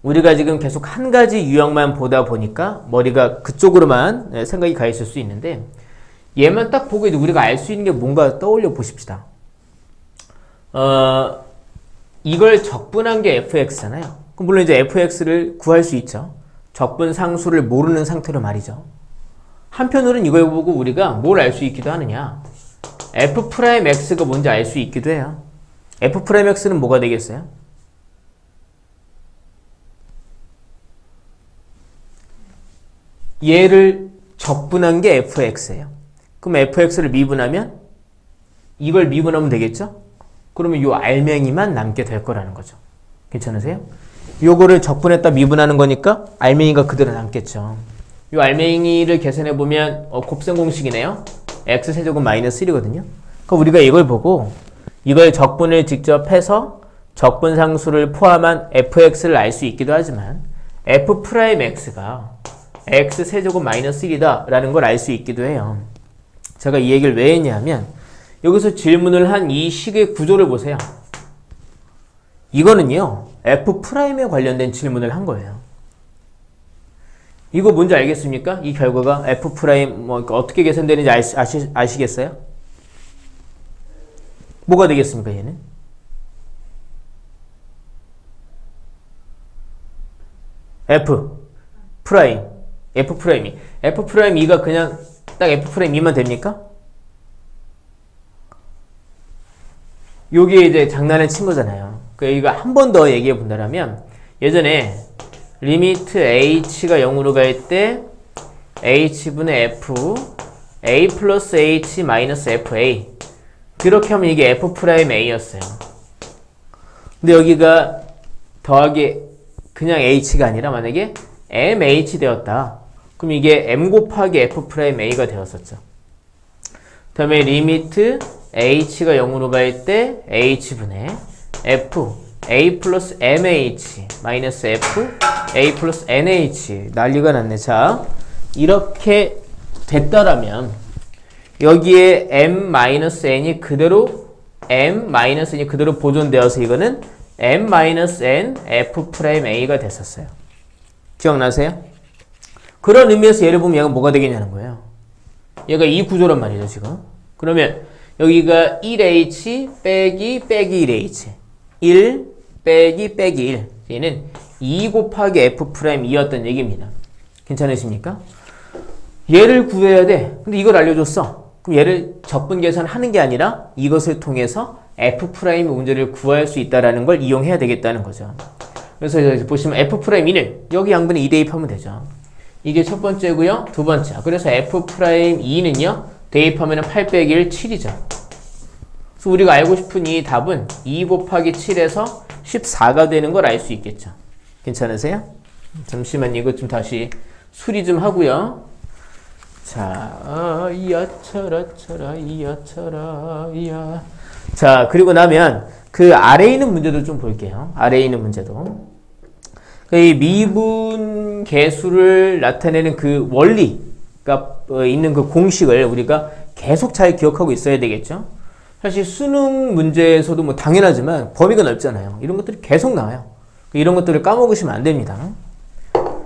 S1: 우리가 지금 계속 한 가지 유형만 보다 보니까 머리가 그쪽으로만 생각이 가 있을 수 있는데, 얘만 딱 보고 우리가 알 수 있는 게 뭔가 떠올려 보십시다. 이걸 적분한 게 fx잖아요. 그럼 물론 이제 fx를 구할 수 있죠. 적분 상수를 모르는 상태로 말이죠. 한편으로는 이걸 보고 우리가 뭘 알 수 있기도 하느냐, f'x가 뭔지 알 수 있기도 해요. f'x는 뭐가 되겠어요? 얘를 적분한 게 fx예요. 그럼 fx를 미분하면 이걸 미분하면 되겠죠? 그러면 요 알맹이만 남게 될 거라는 거죠. 괜찮으세요? 요거를 적분했다 미분하는 거니까 알맹이가 그대로 남겠죠. 요 알맹이를 계산해 보면 곱셈 공식이네요. x세제곱 마이너스 1이거든요. 그럼 우리가 이걸 보고 이걸 적분을 직접 해서 적분 상수를 포함한 fx를 알 수 있기도 하지만 f'x가 x세제곱 마이너스 1이다 라는 걸 알 수 있기도 해요. 제가 이 얘기를 왜 했냐면, 여기서 질문을 한 이 식의 구조를 보세요. 이거는요 f'에 관련된 질문을 한 거예요. 이거 뭔지 알겠습니까? 이 결과가 f' 어떻게 계산되는지 아시겠어요? 뭐가 되겠습니까, 얘는? F'E가 그냥 딱 F'E만 됩니까? 요게 이제 장난을 친 거잖아요. 이거 한 번 더 얘기해 본다면, 예전에 리미트 h가 0으로 갈 때 h분의 f a 플러스 h 마이너스 fa, 그렇게 하면 이게 f'A였어요. 근데 여기가 더하기 그냥 h가 아니라 만약에 mh 되었다. 그럼 이게 m 곱하기 f'A가 되었었죠. 그 다음에 리미트 h가 0으로 갈 때 h분의 f a 플러스 mh 마이너스 f a 플러스 nh, 난리가 났네. 자, 이렇게 됐다라면 여기에 m-n이 그대로 보존되어서 이거는 m-n f'A가 됐었어요. 기억나세요? 그런 의미에서 얘를 보면 얘가 뭐가 되겠냐는 거예요. 얘가 이 구조란 말이죠, 지금. 그러면 여기가 1h 빼기 1h, 1 빼기 1. 얘는 2 곱하기 f'이었던 얘기입니다. 괜찮으십니까? 얘를 구해야 돼. 근데 이걸 알려줬어. 그럼 얘를 적분 계산하는 게 아니라 이것을 통해서 f'의 문제를 구할 수 있다는 걸 이용해야 되겠다는 거죠. 그래서 여기 보시면 f'E를 여기 양분에 2 대입하면 되죠. 이게 첫 번째고요. 두 번째. 그래서 f'E는요, 대입하면 8 빼기 1, 7이죠. 그래서 우리가 알고 싶은 이 답은 2 곱하기 7에서 14가 되는 걸 알 수 있겠죠. 괜찮으세요? 잠시만 이것 좀 다시 수리 좀 하고요. 자, 자, 그리고 나면 그 아래에 있는 문제도 좀 볼게요. 아래에 있는 문제도. 이 미분 계수를 나타내는 그 원리가 있는 그 공식을 우리가 계속 잘 기억하고 있어야 되겠죠. 사실 수능 문제에서도 뭐 당연하지만 범위가 넓잖아요. 이런 것들이 계속 나와요. 이런 것들을 까먹으시면 안 됩니다.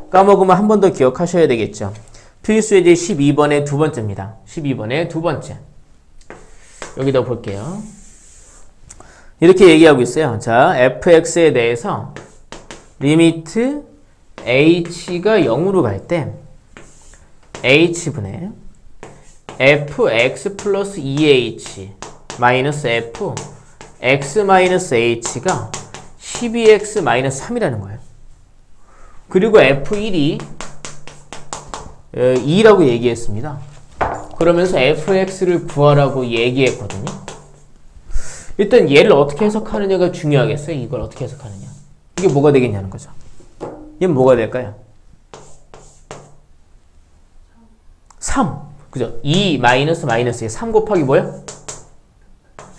S1: 까먹으면 한 번 더 기억하셔야 되겠죠. 필수예제 12번의 두 번째입니다. 12번의 두 번째. 여기다 볼게요. 이렇게 얘기하고 있어요. 자, fx에 대해서 리미트 h가 0으로 갈 때 h분의 fx 플러스 2h 마이너스 f x 마이너스 h가 12x 마이너스 3이라는 거예요. 그리고 f1이 2라고 얘기했습니다. 그러면서 fx를 구하라고 얘기했거든요. 일단 얘를 어떻게 해석하느냐가 중요하겠어요. 이걸 어떻게 해석하느냐. 이게 뭐가 되겠냐는 거죠. 얘는 뭐가 될까요? 3. 그죠? 2 마이너스 마이너스에 3 곱하기 뭐야?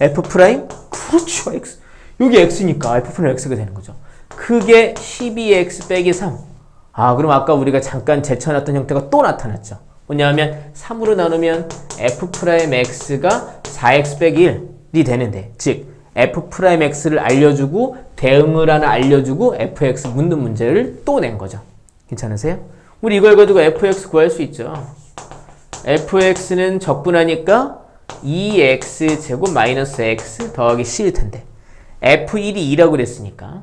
S1: f 프라임? 그렇죠. x. 여기 x니까 f 프라임 x가 되는 거죠. 그게 12x 빼기 3. 아, 그럼 아까 우리가 잠깐 제쳐놨던 형태가 또 나타났죠. 뭐냐면 3으로 나누면 f 프라임 x가 4x 빼기 1이 되는데, 즉 f 프라임 x를 알려주고 대응을 하나 알려주고 fx 묻는 문제를 또 낸 거죠. 괜찮으세요? 우리 이걸 가지고 fx 구할 수 있죠. fx는 적분하니까 2x 제곱 마이너스 x 더하기 c일 텐데 f1이 2라고 그랬으니까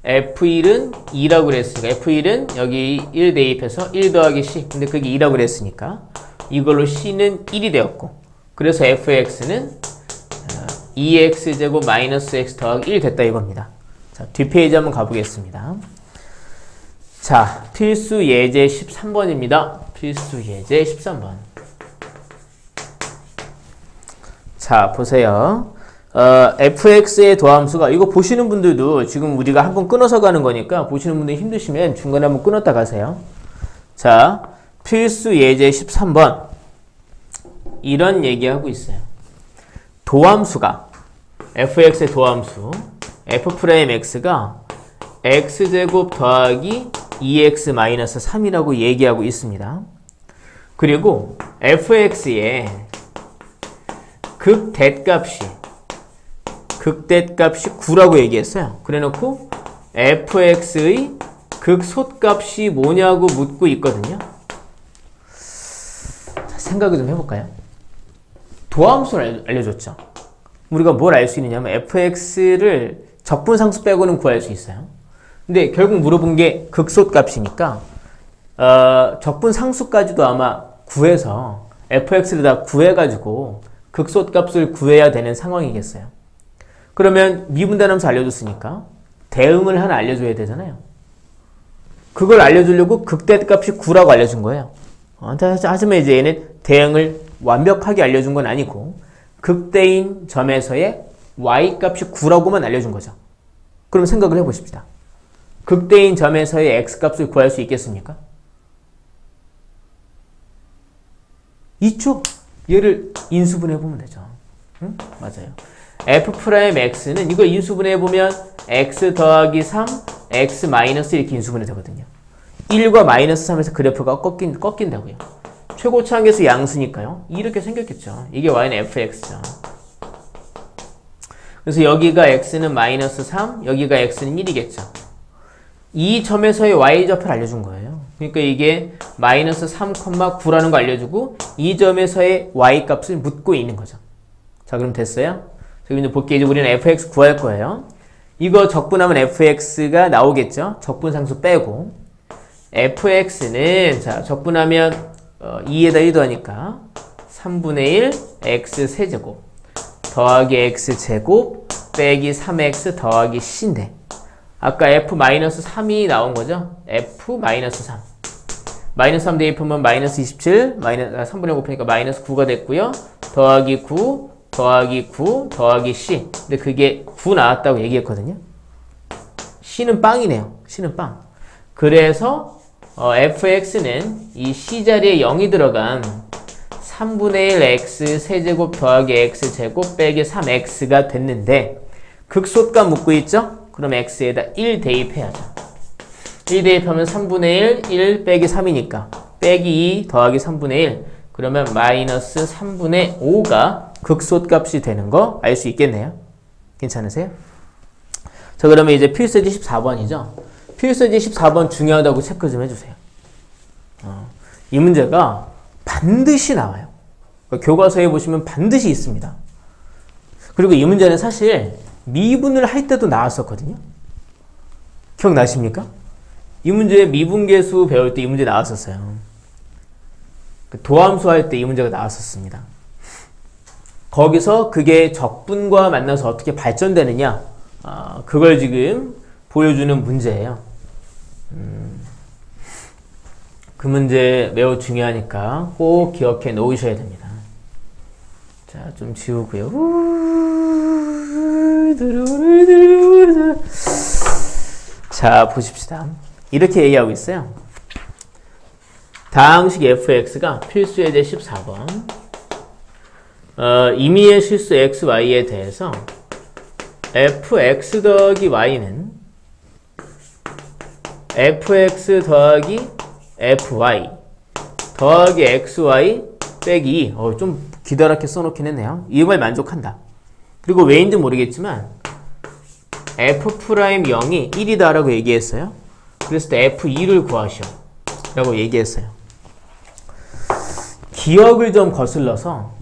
S1: F1은 2라고 그랬으니까 F1은 여기 1 대입해서 1 더하기 C, 근데 그게 2라고 그랬으니까 이걸로 C는 1이 되었고, 그래서 fx는 2x제곱 마이너스 x 더하기 1 됐다 이겁니다. 자, 뒷페이지 한번 가보겠습니다. 자, 필수 예제 13번입니다. 필수 예제 13번. 자, 보세요. fx의 도함수가, 이거 보시는 분들도 지금 우리가 한번 끊어서 가는 거니까 보시는 분들 힘드시면 중간에 한번 끊었다 가세요. 자, 필수 예제 13번. 이런 얘기하고 있어요. 도함수가, fx의 도함수 f'x가 x제곱 더하기 2x-3이라고 얘기하고 있습니다. 그리고 fx의 극대값이 9라고 얘기했어요. 그래놓고 fx의 극소값이 뭐냐고 묻고 있거든요. 자, 생각을 좀 해볼까요? 도함수를 알려줬죠. 우리가 뭘 알 수 있느냐면 fx를 적분상수 빼고는 구할 수 있어요. 근데 결국 물어본 게 극소값이니까 적분상수까지도 아마 구해서 fx를 다 구해가지고 극소값을 구해야 되는 상황이겠어요. 그러면 미분단함수 알려줬으니까 대응을 하나 알려줘야 되잖아요. 그걸 알려주려고 극대값이 9라고 알려준 거예요. 하지만 이제 얘는 대응을 완벽하게 알려준 건 아니고 극대인 점에서의 y값이 9라고만 알려준 거죠. 그럼 생각을 해보십시다. 극대인 점에서의 x값을 구할 수 있겠습니까? 있죠. 얘를 인수분해해보면 되죠. 응? 맞아요. f'x는 이거 인수분해해보면 x 더하기 3, x 마이너스 이렇게 인수분해 되거든요. 1과 마이너스 3에서 그래프가 꺾인다고요. 최고차항계수 양수니까요. 이렇게 생겼겠죠. 이게 y는 fx죠. 그래서 여기가 x는 마이너스 3, 여기가 x는 1이겠죠. 이 점에서의 y좌표를 알려준 거예요. 그러니까 이게 마이너스 3,9라는 거 알려주고 이 점에서의 y값을 묻고 있는 거죠. 자, 그럼 됐어요? 자, 이제 볼게요. 이제 우리는 fx 구할 거예요. 이거 적분하면 fx가 나오겠죠? 적분상수 빼고 fx는 자 적분하면 2에다 1 더하니까 3분의 1 x 세제곱 더하기 x 제곱 빼기 3x 더하기 c인데 아까 f-3이 나온 거죠? f-3 마이너스 3 대입하면 마이너스 27 3분의 5 곱하니까 마이너스 9가 됐고요. 더하기 9 더하기 9 더하기 c, 근데 그게 9 나왔다고 얘기했거든요. c는 빵이네요. c는 빵. 그래서 fx는 이 c 자리에 0이 들어간 3분의 1 x 세제곱 더하기 x 제곱 빼기 3x가 됐는데 극소값 묻고 있죠? 그럼 x에다 1 대입해야죠. 1 대입하면 3분의 1, 1 빼기 3이니까 빼기 2 더하기 3분의 1, 그러면 마이너스 3분의 5가 극소값이 되는 거 알 수 있겠네요. 괜찮으세요? 자, 그러면 이제 필수예제 14번이죠. 필수예제 14번 중요하다고 체크 좀 해주세요. 이 문제가 반드시 나와요. 교과서에 보시면 반드시 있습니다. 그리고 이 문제는 사실 미분을 할 때도 나왔었거든요. 기억나십니까? 이 문제 미분계수 배울 때 이 문제 나왔었어요. 도함수 할 때 이 문제가 나왔었습니다. 거기서 그게 적분과 만나서 어떻게 발전되느냐, 그걸 지금 보여주는 문제예요. 그 문제 매우 중요하니까 꼭 기억해 놓으셔야 됩니다. 자, 좀 지우고요. 자, 보십시다. 이렇게 얘기하고 있어요. 다항식 fx가 필수 예제 14번. 임의의 실수 x, y에 대해서 fx 더하기 y는 fx 더하기 fy 더하기 xy 빼기 2. 좀 기다랗게 써놓긴 했네요. 이 말 만족한다. 그리고 왜인지 모르겠지만 f'0이 1이다 라고 얘기했어요. 그랬을 때 f2를 구하시오 라고 얘기했어요. 기억을 좀 거슬러서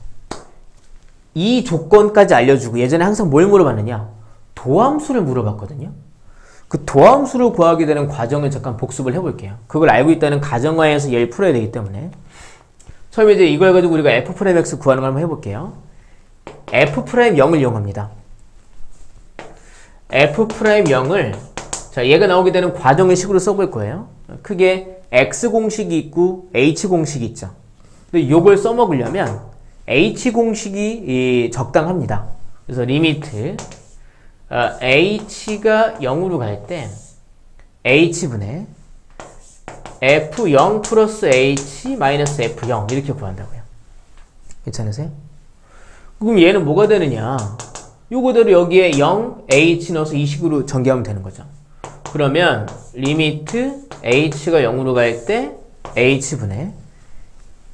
S1: 이 조건까지 알려주고, 예전에 항상 뭘 물어봤느냐? 도함수를 물어봤거든요. 그 도함수를 구하게 되는 과정을 잠깐 복습을 해볼게요. 그걸 알고 있다는 가정하에서 얘를 풀어야 되기 때문에. 처음에 이제 이걸 가지고 우리가 f'x 구하는 걸 한번 해볼게요. f'0을 이용합니다. f'0을, 자, 얘가 나오게 되는 과정의 식으로 써볼 거예요. 크게 x공식이 있고 h공식이 있죠. 근데 이걸 써먹으려면 h공식이 적당합니다. 그래서 리미트 h가 0으로 갈 때 h분의 f0 플러스 h 마이너스 f0 이렇게 구한다고요. 괜찮으세요? 그럼 얘는 뭐가 되느냐? 요거대로 여기에 0, h 넣어서 이 식으로 전개하면 되는 거죠. 그러면 리미트 h가 0으로 갈 때 h분의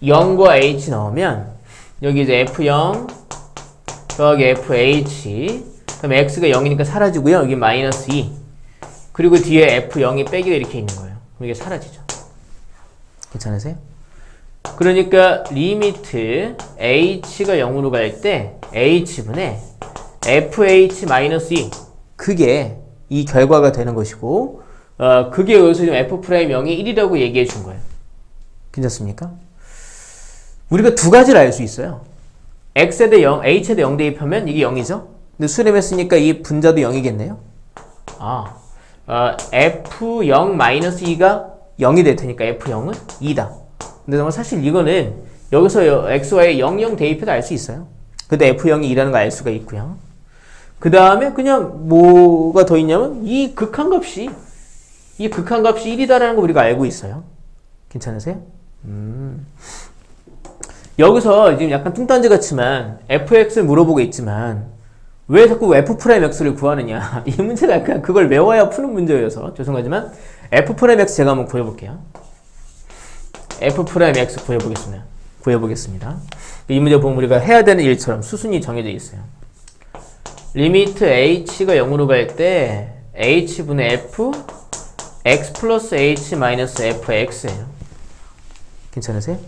S1: 0과 h 넣으면 여기 이제 f0 더하기 fh, 그럼 x가 0이니까 사라지고요. 여기 마이너스 2. 그리고 뒤에 f0이 빼기가 이렇게 있는 거예요. 그럼 이게 사라지죠. 괜찮으세요? 그러니까 리미트 h가 0으로 갈 때 h분의 fh 마이너스 2. 그게 이 결과가 되는 것이고, 그게 여기서 지금 f'0이 1이라고 얘기해 준 거예요. 괜찮습니까? 우리가 두 가지를 알 수 있어요. x에 대해 0, h에 대해 0 대입하면 이게 0이죠? 근데 수렴했으니까 이 분자도 0이겠네요? f0-2가 0이 될 테니까 f0은 2다. 근데 정말 사실 이거는 여기서 xy에 0, 0 대입해도 알 수 있어요. 근데 f0이 2라는 거 알 수가 있고요. 그 다음에 그냥 뭐가 더 있냐면 이 극한값이 1이다라는 거 우리가 알고 있어요. 괜찮으세요? 여기서 지금 약간 뚱딴지 같지만 fx를 물어보고 있지만 왜 자꾸 f'x를 구하느냐? 이 문제가 약간 그걸 외워야 푸는 문제여서 죄송하지만 f'x 제가 한번 구해볼게요. f'x 구해보겠습니다. 이 문제 보면 우리가 해야 되는 일처럼 수순이 정해져 있어요. 리미트 h가 0으로 갈 때 h분의 f x 플러스 h 마이너스 fx예요. 괜찮으세요?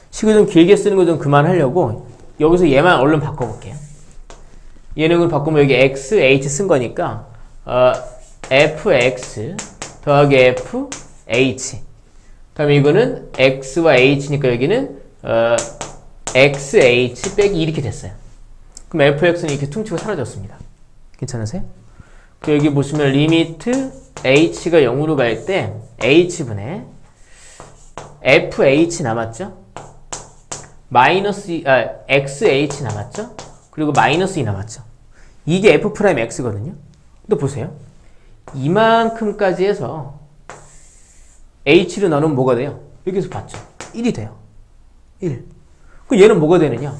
S1: 식을 좀 길게 쓰는 거 좀 그만하려고 여기서 얘만 얼른 바꿔볼게요. 얘는 바꾸면 여기 x, h 쓴 거니까 fx 더하기 fh. 다음에 이거는 x와 h니까 여기는 xh 빼기 이렇게 됐어요. 그럼 fx는 이렇게 퉁치고 사라졌습니다. 괜찮으세요? 여기 보시면 리미트 h가 0으로 갈 때 h분의 fh 남았죠? 마이너스 xh 남았죠? 그리고 마이너스 2 남았죠? 이게 f'x거든요? 근데 보세요. 이만큼까지 해서 h를 나누면 뭐가 돼요? 여기서 봤죠? 1이 돼요. 1. 그럼 얘는 뭐가 되느냐?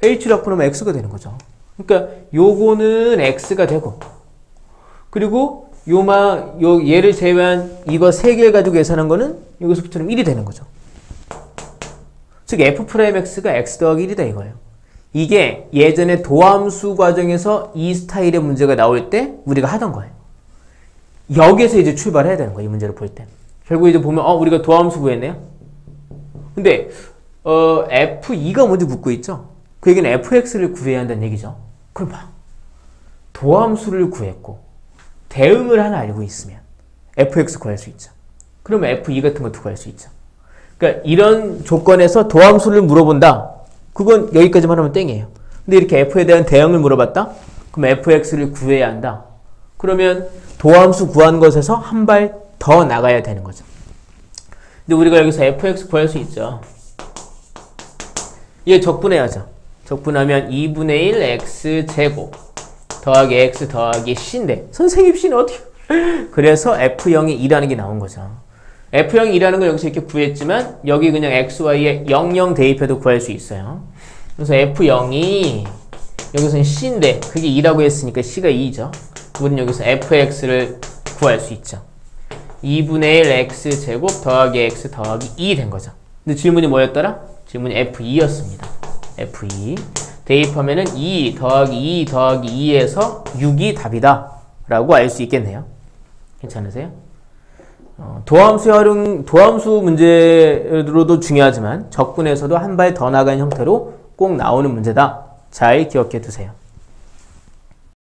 S1: h를 앞으로 넣으면 x가 되는 거죠. 그러니까 요거는 x가 되고, 그리고 얘를 제외한 이거 3개 가지고 계산한 거는 여기서부터는 1이 되는 거죠. 즉 f'x가 x 더하기 1이다 이거예요. 이게 예전에 도함수 과정에서 이 스타일의 문제가 나올 때 우리가 하던 거예요. 여기에서 이제 출발해야 되는 거예요. 이 문제를 볼 때. 결국 이제 보면 우리가 도함수 구했네요. 근데 f2가 먼저 묻고 있죠. 그 얘기는 fx를 구해야 한다는 얘기죠. 그럼 봐. 도함수를 구했고 대응을 하나 알고 있으면 fx 구할 수 있죠. 그러면 F2 같은 것도 구할 수 있죠. 그러니까 이런 조건에서 도함수를 물어본다. 그건 여기까지만 하면 땡이에요. 근데 이렇게 F에 대한 대응을 물어봤다? 그럼 fx를 구해야 한다. 그러면 도함수 구한 것에서 한 발 더 나가야 되는 거죠. 근데 우리가 여기서 fx 구할 수 있죠. 이게 적분해야죠. 적분하면 2분의 1 x제곱 더하기 x 더하기 c인데 선생님 c는 어떻게 그래서 f0이 2라는 게 나온 거죠. f0이 2라는 걸 여기서 이렇게 구했지만 여기 그냥 xy에 00 대입해도 구할 수 있어요. 그래서 f0이 여기서는 c인데 그게 2라고 했으니까 c가 2죠. 우리는 여기서 fx를 구할 수 있죠. 2분의 1 x제곱 더하기 x 더하기 2 된 거죠. 근데 질문이 뭐였더라? 질문이 f2였습니다. f2 대입하면은 2 더하기 2 더하기 2에서 6이 답이다 라고 알 수 있겠네요. 괜찮으세요? 도함수 문제로도 중요하지만 적분에서도 한 발 더 나간 형태로 꼭 나오는 문제다. 잘 기억해 두세요.